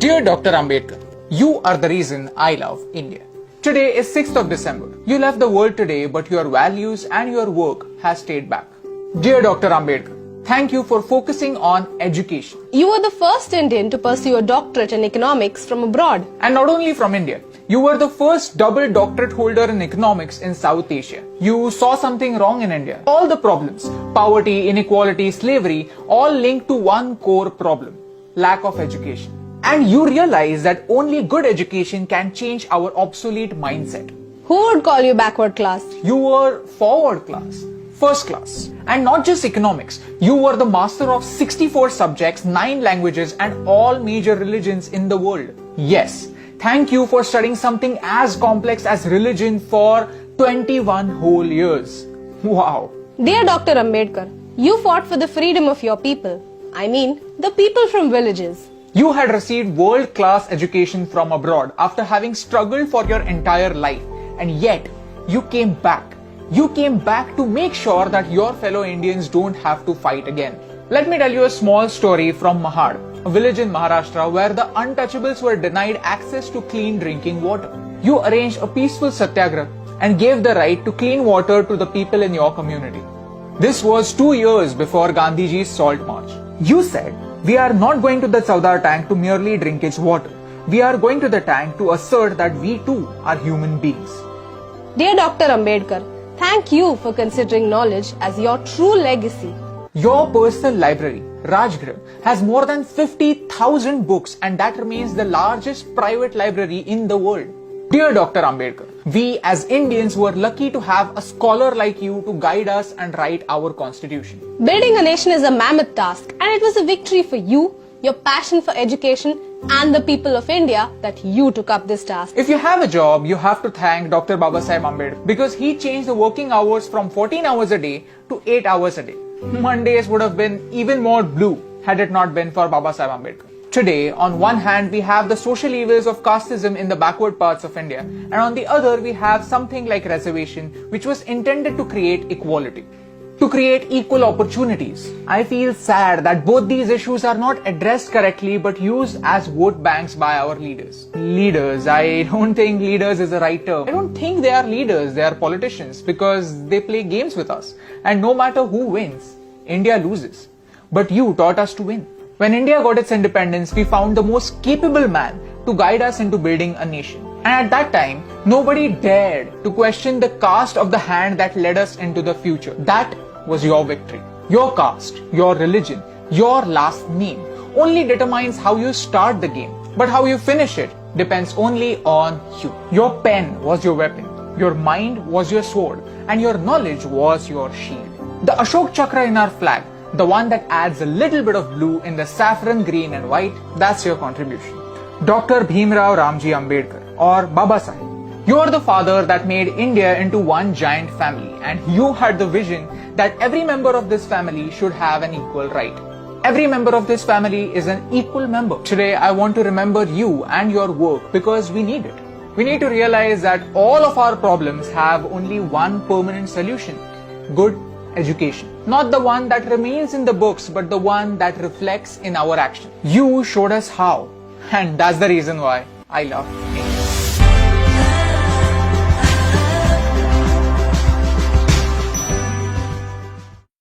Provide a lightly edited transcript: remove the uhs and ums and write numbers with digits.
Dear Dr. Ambedkar, you are the reason I love India. Today is 6th of December. You left the world today, but your values and your work has stayed back. Dear Dr. Ambedkar, thank you for focusing on education. You were the first Indian to pursue a doctorate in economics from abroad. And not only from India, you were the first double doctorate holder in economics in South Asia. You saw something wrong in India. All the problems, poverty, inequality, slavery, all linked to one core problem, lack of education. And you realize that only good education can change our obsolete mindset. Who would call you backward class? You were forward class, first class. And not just economics, you were the master of 64 subjects, 9 languages and all major religions in the world. Yes, thank you for studying something as complex as religion for 21 whole years. Wow. Dear Dr. Ambedkar, you fought for the freedom of your people. I mean, the people from villages. You had received world-class education from abroad after having struggled for your entire life, and yet you came back. You came back to make sure that your fellow Indians don't have to fight again. Let me tell you a small story from Mahad, a village in Maharashtra where the untouchables were denied access to clean drinking water. You arranged a peaceful satyagraha and gave the right to clean water to the people in your community. This was 2 years before Gandhiji's Salt March. You said, "We are not going to the Saudar tank to merely drink its water. We are going to the tank to assert that we too are human beings." Dear Dr. Ambedkar, thank you for considering knowledge as your true legacy. Your personal library, Rajgriha, has more than 50,000 books and that remains the largest private library in the world. Dear Dr. Ambedkar, we as Indians were lucky to have a scholar like you to guide us and write our constitution. Building a nation is a mammoth task, and it was a victory for you, your passion for education, and the people of India that you took up this task. If you have a job, you have to thank Dr. Babasaheb Ambedkar because he changed the working hours from 14 hours a day to 8 hours a day. Mondays would have been even more blue had it not been for Babasaheb Ambedkar. Today, on one hand, we have the social evils of casteism in the backward parts of India, and on the other, we have something like reservation, which was intended to create equality, to create equal opportunities. I feel sad that both these issues are not addressed correctly but used as vote banks by our leaders. Leaders, I don't think leaders is the right term. I don't think they are leaders, they are politicians because they play games with us. And no matter who wins, India loses. But you taught us to win. When India got its independence, we found the most capable man to guide us into building a nation. And at that time, nobody dared to question the caste of the hand that led us into the future. That was your victory. Your caste, your religion, your last name only determines how you start the game. But how you finish it depends only on you. Your pen was your weapon, your mind was your sword, and your knowledge was your shield. The Ashok Chakra in our flag, the one that adds a little bit of blue in the saffron, green and white, that's your contribution. Dr. Bhimrao Ramji Ambedkar or Baba Sahib, you are the father that made India into one giant family and you had the vision that every member of this family should have an equal right. Every member of this family is an equal member. Today I want to remember you and your work because we need it. We need to realize that all of our problems have only one permanent solution: good education. Not the one that remains in the books, but the one that reflects in our action. You showed us how, and that's the reason why I love India.